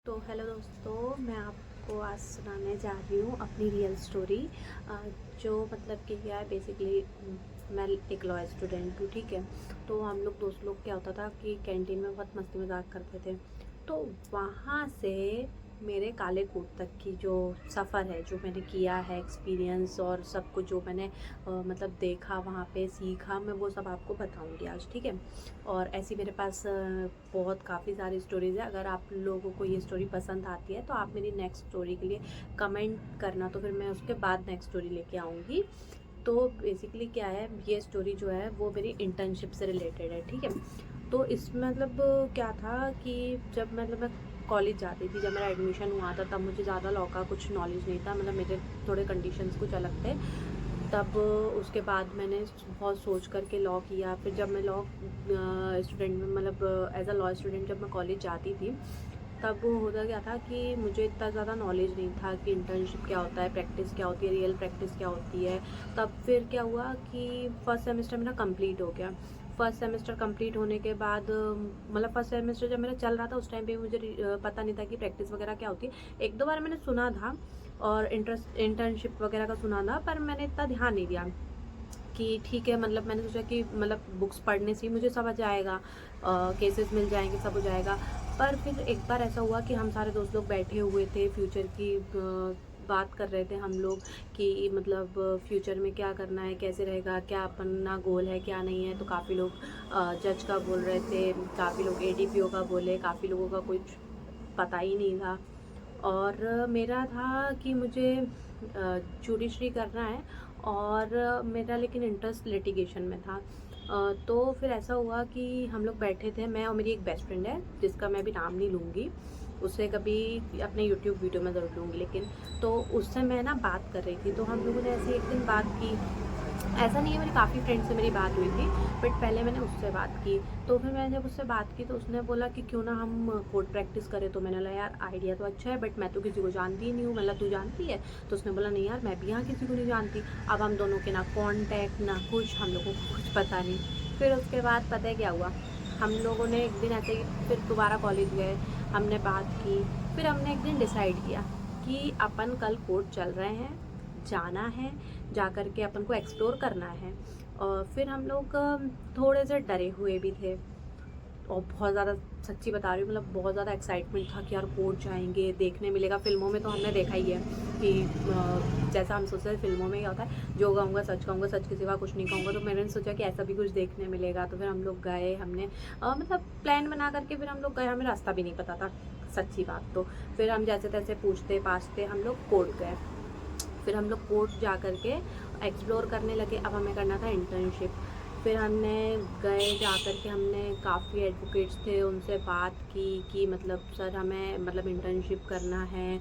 तो हेलो दोस्तों, मैं आपको आज सुनाने जा रही हूँ अपनी रियल स्टोरी। जो मतलब कि क्या है, बेसिकली मैं एक लॉ स्टूडेंट हूँ, ठीक है। तो हम लोग दोस्त लोग क्या होता था कि कैंटीन में बहुत मस्ती मजाक करते थे। तो वहाँ से मेरे काले कोट तक की जो सफ़र है, जो मैंने किया है एक्सपीरियंस और सब कुछ जो मैंने मतलब देखा वहाँ पे, सीखा, मैं वो सब आपको बताऊँगी आज, ठीक है। और ऐसी मेरे पास बहुत काफ़ी सारी स्टोरीज़ है। अगर आप लोगों को ये स्टोरी पसंद आती है तो आप मेरी नेक्स्ट स्टोरी के लिए कमेंट करना, तो फिर मैं उसके बाद नेक्स्ट स्टोरी लेके आऊँगी। तो बेसिकली क्या है, ये स्टोरी जो है वो मेरी इंटर्नशिप से रिलेटेड है, ठीक है। तो इसमें मतलब क्या था कि जब मतलब मैं कॉलेज जाती थी, जब मेरा एडमिशन हुआ था, तब मुझे ज़्यादा लॉ का कुछ नॉलेज नहीं था। मतलब मेरे थोड़े कंडीशंस कुछ अलग थे। तब उसके बाद मैंने बहुत सोच कर के लॉ किया। फिर जब मैं लॉ स्टूडेंट में मतलब एज अ लॉ स्टूडेंट जब मैं कॉलेज जाती थी, तब होता क्या था कि मुझे इतना ज़्यादा नॉलेज नहीं था कि इंटर्नशिप क्या होता है, प्रैक्टिस क्या होती है, रियल प्रैक्टिस क्या होती है। तब फिर क्या हुआ कि फर्स्ट सेमेस्टर मेरा कंप्लीट हो गया। फर्स्ट सेमेस्टर कंप्लीट होने के बाद मतलब फर्स्ट सेमेस्टर जब मेरा चल रहा था उस टाइम पे मुझे पता नहीं था कि प्रैक्टिस वगैरह क्या होती है। एक दो बार मैंने सुना था और इंटर्नशिप वगैरह का सुना था, पर मैंने इतना ध्यान नहीं दिया कि ठीक है। मतलब मैंने सोचा कि मतलब बुक्स पढ़ने से ही मुझे समझ आएगा, केसेस मिल जाएंगे, सब हो जाएगा। पर फिर एक बार ऐसा हुआ कि हम सारे दोस्त लोग बैठे हुए थे, फ्यूचर की बात कर रहे थे हम लोग कि मतलब फ्यूचर में क्या करना है, कैसे रहेगा, क्या अपना गोल है, क्या नहीं है। तो काफ़ी लोग जज का बोल रहे थे, काफ़ी लोग एडीपीओ का बोले, काफ़ी लोगों का कुछ पता ही नहीं था। और मेरा था कि मुझे जुडिशरी करना है, और मेरा लेकिन इंटरेस्ट लिटिगेशन में था। तो फिर ऐसा हुआ कि हम लोग बैठे थे, मैं और मेरी एक बेस्ट फ्रेंड है जिसका मैं अभी नाम नहीं लूँगी, उससे कभी अपने यूट्यूब वीडियो में ज़रूर लूँगी। लेकिन तो उससे मैं ना बात कर रही थी, तो हम लोगों ने ऐसे एक दिन बात की। ऐसा नहीं है, मेरी काफ़ी फ्रेंड से मेरी बात हुई थी, बट पहले मैंने उससे बात की। तो फिर मैंने जब उससे बात की तो उसने बोला कि क्यों ना हम कोर्ट प्रैक्टिस करें। तो मैंने बोला यार आइडिया तो अच्छा है, बट मैं तो किसी को जानती ही नहीं हूँ, मतलब तू जानती है। तो उसने बोला नहीं यार, मैं भी यहाँ किसी को नहीं जानती। अब हम दोनों के ना कॉन्टैक्ट ना कुछ, हम लोगों को कुछ पता नहीं। फिर उसके बाद पता है क्या हुआ, हम लोगों ने एक दिन ऐसे ही फिर दोबारा कॉलेज गए, हमने बात की। फिर हमने एक दिन डिसाइड किया कि अपन कल कोर्ट चल रहे हैं, जाना है, जा कर के अपन को एक्सप्लोर करना है। और फिर हम लोग थोड़े से डरे हुए भी थे, और बहुत ज़्यादा, सच्ची बता रही हूँ, मतलब बहुत ज़्यादा एक्साइटमेंट था कि यार कोर्ट जाएंगे, देखने मिलेगा। फिल्मों में तो हमने देखा ही है कि जैसा हम सोचते हैं फिल्मों में क्या होता है, जो कहूँगा सच के सिवा कुछ नहीं कहूँगा। तो मैंने सोचा कि ऐसा भी कुछ देखने मिलेगा। तो फिर हम लोग गए, हमने मतलब प्लान बना करके फिर हम लोग गए। हमें रास्ता भी नहीं पता था, सच्ची बात। तो फिर हम जैसे तैसे पूछते पाछते हम लोग कोर्ट गए। फिर हम लोग कोर्ट जा कर के एक्सप्लोर करने लगे। अब हमें करना था इंटर्नशिप। फिर हमने गए, जा कर के हमने काफ़ी एडवोकेट्स थे, उनसे बात की कि मतलब सर हमें मतलब इंटर्नशिप करना है,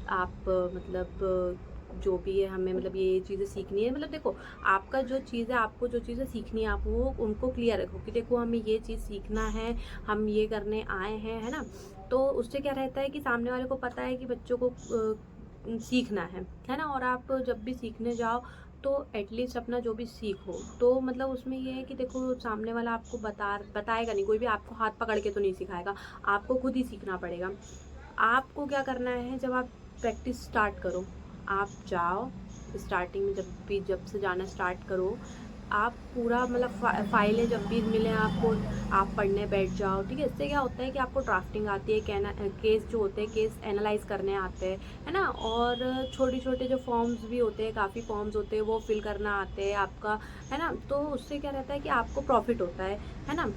आप मतलब जो भी है हमें मतलब ये चीज़ें सीखनी है। मतलब देखो, आपका जो चीज़ है, आपको जो चीज़ें सीखनी है, आप वो उनको क्लियर रखो कि देखो हमें ये चीज़ सीखना है, हम ये करने आए हैं, है ना। तो उससे क्या रहता है कि सामने वाले को पता है कि बच्चों को सीखना है ना। और आप जब भी सीखने जाओ तो एटलीस्ट अपना जो भी सीखो, तो मतलब उसमें ये है कि देखो सामने वाला आपको बताएगा नहीं, कोई भी आपको हाथ पकड़ के तो नहीं सिखाएगा, आपको खुद ही सीखना पड़ेगा। आपको क्या करना है, जब आप प्रैक्टिस स्टार्ट करो, आप जाओ स्टार्टिंग में, जब से जाना स्टार्ट करो, आप पूरा मतलब फाइलें जब भी मिले आपको, आप पढ़ने बैठ जाओ, ठीक है। इससे क्या होता है कि आपको ड्राफ्टिंग आती है, केस जो होते हैं केस एनालाइज करने आते हैं, है ना। और छोटे छोटे जो फॉर्म्स भी होते हैं, काफ़ी फॉर्म्स होते हैं, वो फिल करना आते हैं आपका, है ना। तो उससे क्या रहता है कि आपको प्रॉफिट होता है ना।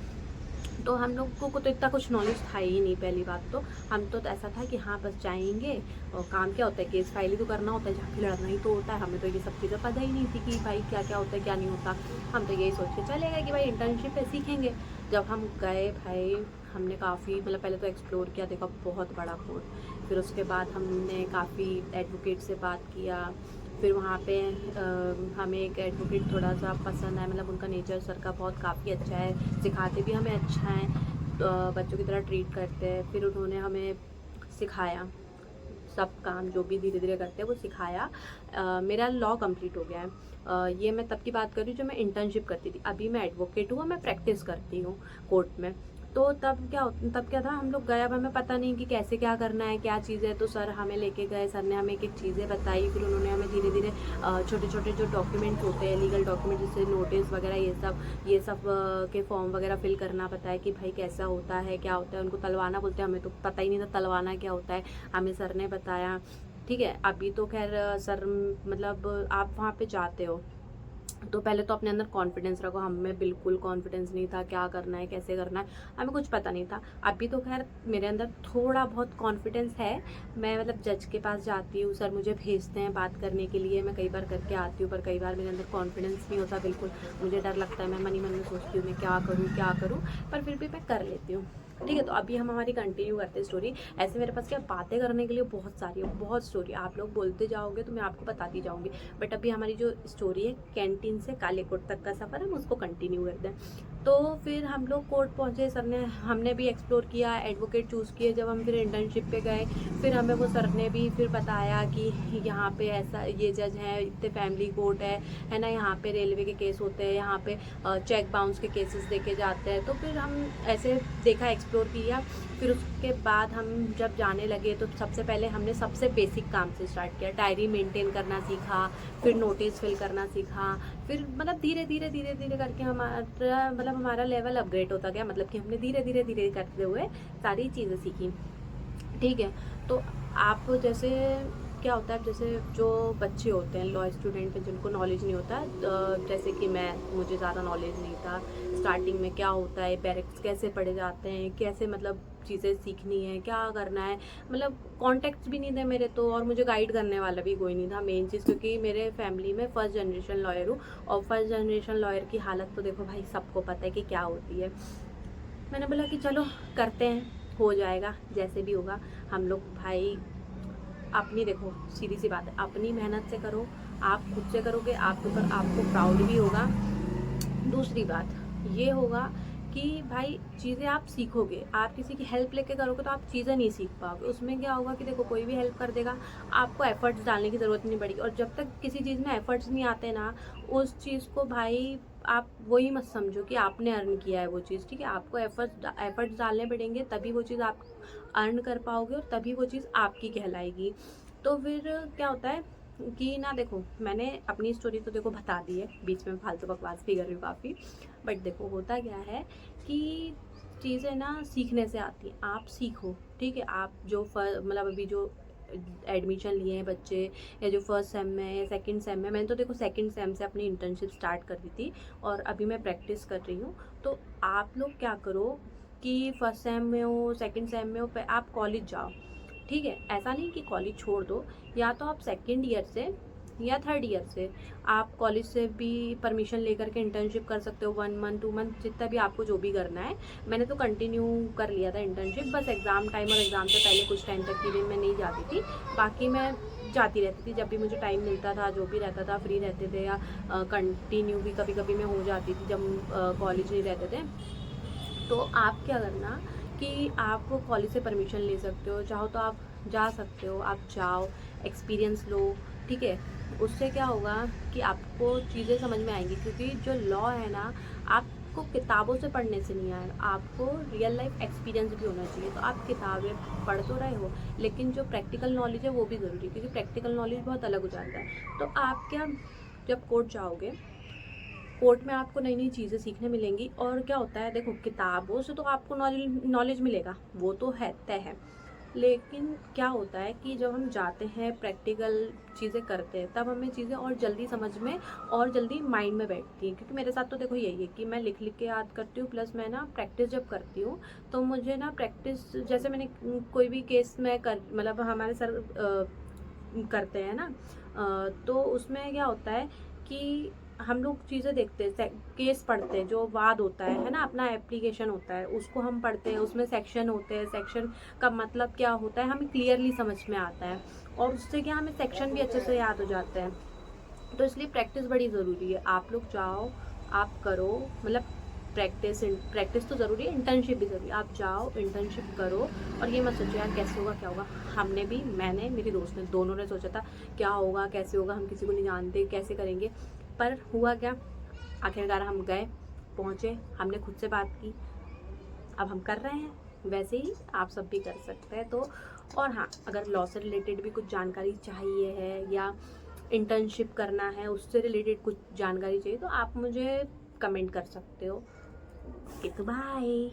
तो हम लोगों को तो इतना कुछ नॉलेज था ही नहीं। पहली बात तो हम तो ऐसा था कि हाँ बस जाएंगे, और काम क्या होता है, केस फाइल ही तो करना होता है, जाके लड़ना ही तो होता है। हमें तो ये सब चीज़ें पता ही नहीं थी कि भाई क्या क्या होता है, क्या नहीं होता। हम तो यही सोच के चले गए कि भाई इंटर्नशिप है, सीखेंगे। जब हम गए भाई, हमने काफ़ी मतलब पहले तो एक्सप्लोर किया, देखा बहुत बड़ा कोर्ट। फिर उसके बाद हमने काफ़ी एडवोकेट से बात किया। फिर वहाँ पे हमें एक एडवोकेट थोड़ा सा पसंद आया, मतलब उनका नेचर सर का बहुत काफ़ी अच्छा है, सिखाते भी हमें अच्छा है, तो बच्चों की तरह ट्रीट करते हैं। फिर उन्होंने हमें सिखाया सब काम, जो भी धीरे धीरे करते हैं वो सिखाया। मेरा लॉ कंप्लीट हो गया है। ये मैं तब की बात कर रही हूँ जब मैं इंटर्नशिप करती थी। अभी मैं एडवोकेट हूँ, मैं प्रैक्टिस करती हूँ कोर्ट में। तो तब क्या था, हम लोग गए, अब हमें पता नहीं कि कैसे क्या करना है, क्या चीज़ है। तो सर हमें लेके गए, सर ने हमें एक एक चीज़ें बताई, फिर उन्होंने हमें धीरे धीरे छोटे छोटे जो डॉक्यूमेंट्स होते हैं, लीगल डॉक्यूमेंट, जैसे नोटिस वगैरह, ये सब के फॉर्म वगैरह फिल करना बताया कि भाई कैसा होता है, क्या होता है। उनको तलवाना बोलते हैं, हमें तो पता ही नहीं था तलवाना क्या होता है, हमें सर ने बताया। ठीक है, अभी तो खैर सर मतलब आप वहाँ पे जाते हो तो पहले तो अपने अंदर कॉन्फिडेंस रखो। हमें बिल्कुल कॉन्फिडेंस नहीं था, क्या करना है, कैसे करना है, हमें कुछ पता नहीं था। अभी तो खैर मेरे अंदर थोड़ा बहुत कॉन्फिडेंस है। मैं मतलब जज के पास जाती हूँ, सर मुझे भेजते हैं बात करने के लिए, मैं कई बार करके आती हूँ, पर कई बार मेरे अंदर कॉन्फिडेंस नहीं होता बिल्कुल। मुझे डर लगता है, मैं मन ही मन में सोचती हूँ मैं क्या करूँ, पर फिर भी मैं कर लेती हूँ। ठीक है, तो अभी हम हमारी कंटिन्यू करते हैं स्टोरी। ऐसे मेरे पास क्या बातें करने के लिए बहुत सारी है, बहुत स्टोरी, आप लोग बोलते जाओगे तो मैं आपको बताती जाऊंगी। बट अभी हमारी जो स्टोरी है कैंटीन से कालीकोट तक का सफ़र, हम उसको कंटिन्यू करते हैं। तो फिर हम लोग कोर्ट पहुँचे, सर ने हमने भी एक्सप्लोर किया, एडवोकेट चूज़ किए। जब हम फिर इंटर्नशिप पे गए, फिर हमें वो सर ने भी फिर बताया कि यहाँ पे ऐसा ये जज हैं, इतने फैमिली कोर्ट है ना, यहाँ पे रेलवे के केस होते हैं, यहाँ पे चेक बाउंस के केसेस देखे जाते हैं। तो फिर हम ऐसे देखा, एक्सप्लोर किया। फिर उसके बाद हम जब जाने लगे तो सबसे पहले हमने सबसे बेसिक काम से स्टार्ट किया, डायरी मेंटेन करना सीखा, फिर नोटिस फिल करना सीखा। फिर मतलब धीरे धीरे करके हमारा लेवल अपग्रेड होता गया, मतलब कि हमने धीरे धीरे करते हुए सारी चीज़ें सीखी। ठीक है, तो आप जैसे क्या होता है, जैसे जो बच्चे होते हैं, लॉ स्टूडेंट हैं, जिनको नॉलेज नहीं होता, जैसे कि मुझे ज़्यादा नॉलेज नहीं था स्टार्टिंग में, क्या होता है, बैरिक्स कैसे पढ़े जाते हैं, कैसे मतलब चीज़ें सीखनी है, क्या करना है, मतलब कॉन्टेक्ट्स भी नहीं थे मेरे तो, और मुझे गाइड करने वाला भी कोई नहीं था मेन चीज़, क्योंकि मेरे फैमिली में फर्स्ट जनरेशन लॉयर हूँ, और फर्स्ट जनरेशन लॉयर की हालत तो देखो भाई सबको पता है कि क्या होती है। मैंने बोला कि चलो करते हैं, हो जाएगा जैसे भी होगा। हम लोग भाई अपनी, देखो सीधी सी बात है, अपनी मेहनत से करो, आप खुद से करोगे, आपके ऊपर आपको प्राउड भी होगा। दूसरी बात ये होगा कि भाई चीज़ें आप सीखोगे, आप किसी की हेल्प लेके करोगे तो आप चीज़ें नहीं सीख पाओगे। उसमें क्या होगा कि देखो कोई भी हेल्प कर देगा, आपको एफर्ट्स डालने की ज़रूरत नहीं पड़ेगी, और जब तक किसी चीज़ में एफर्ट्स नहीं आते ना, उस चीज़ को भाई आप वही मत समझो कि आपने अर्न किया है वो चीज़। ठीक है, आपको एफर्ट्स डालने पड़ेंगे, तभी वो चीज़ आप अर्न कर पाओगे, और तभी वो चीज़ आपकी कहलाएगी। तो फिर क्या होता है कि ना, देखो मैंने अपनी स्टोरी तो देखो बता दी है, बीच में फालतू बकवास भी कर रही हूँ काफ़ी। बट देखो होता क्या है कि चीज़ें ना सीखने से आती हैं, आप सीखो। ठीक है, आप जो मतलब अभी जो एडमिशन लिए हैं बच्चे, या जो फर्स्ट सेम में या सेकंड सेम में, मैंने तो देखो सेकंड सेम से अपनी इंटर्नशिप स्टार्ट कर दी थी, और अभी मैं प्रैक्टिस कर रही हूँ। तो आप लोग क्या करो कि फर्स्ट सेम में हो, सेकंड सेम में हो, आप कॉलेज जाओ। ठीक है, ऐसा नहीं कि कॉलेज छोड़ दो, या तो आप सेकेंड ईयर से या थर्ड ईयर से आप कॉलेज से भी परमिशन लेकर के इंटर्नशिप कर सकते हो, 1 मंथ 2 मंथ, जितना भी आपको जो भी करना है। मैंने तो कंटिन्यू कर लिया था इंटर्नशिप, बस एग्ज़ाम टाइम और एग्ज़ाम से पहले कुछ टाइम तक के लिए मैं नहीं जाती थी, बाकी मैं जाती रहती थी जब भी मुझे टाइम मिलता था, जो भी रहता था, फ्री रहते थे, या कंटिन्यू भी कभी कभी मैं हो जाती थी जब कॉलेज नहीं रहते थे। तो आप क्या करना कि आप कॉलेज से परमिशन ले सकते हो, चाहो तो आप जा सकते हो, आप जाओ, एक्सपीरियंस लो। ठीक है, उससे क्या होगा कि आपको चीज़ें समझ में आएंगी, क्योंकि जो लॉ है ना, आपको किताबों से पढ़ने से नहीं आएगा, आपको रियल लाइफ एक्सपीरियंस भी होना चाहिए। तो आप किताबें पढ़ तो रहे हो, लेकिन जो प्रैक्टिकल नॉलेज है वो भी ज़रूरी है, क्योंकि प्रैक्टिकल नॉलेज बहुत अलग हो जाता है। तो आप क्या, जब कोर्ट जाओगे, कोर्ट में आपको नई नई चीज़ें सीखने मिलेंगी। और क्या होता है, देखो किताबों से तो आपको नॉलेज मिलेगा, वो तो है, तय है। लेकिन क्या होता है कि जब हम जाते हैं, प्रैक्टिकल चीज़ें करते हैं, तब हमें चीज़ें और जल्दी समझ में और जल्दी माइंड में बैठती हैं। क्योंकि मेरे साथ तो देखो यही है कि मैं लिख लिख के याद करती हूँ, प्लस मैं ना प्रैक्टिस जब करती हूँ, तो मुझे ना प्रैक्टिस, जैसे मैंने कोई भी केस में मतलब हमारे सर करते हैं ना, तो उसमें क्या होता है कि हम लोग चीज़ें देखते हैं, केस पढ़ते हैं, जो वाद होता है ना, अपना एप्लीकेशन होता है, उसको हम पढ़ते हैं, उसमें सेक्शन होते हैं, सेक्शन का मतलब क्या होता है हमें क्लियरली समझ में आता है, और उससे क्या हमें सेक्शन भी अच्छे से याद हो जाते हैं। तो इसलिए प्रैक्टिस बड़ी ज़रूरी है। आप लोग जाओ, आप करो, मतलब प्रैक्टिस तो ज़रूरी है, इंटर्नशिप भी ज़रूरी है। आप जाओ, इंटर्नशिप करो, और ये मत सोचो यार कैसे होगा क्या होगा। मैंने, मेरी दोस्त ने, दोनों ने सोचा था क्या होगा कैसे होगा, हम किसी को नहीं जानते, कैसे करेंगे। पर हुआ क्या, आखिरकार हम गए, पहुँचे, हमने खुद से बात की, अब हम कर रहे हैं, वैसे ही आप सब भी कर सकते हैं। तो और हाँ, अगर लॉ से रिलेटेड भी कुछ जानकारी चाहिए है या इंटर्नशिप करना है उससे रिलेटेड कुछ जानकारी चाहिए तो आप मुझे कमेंट कर सकते हो। ओके, तो बाय।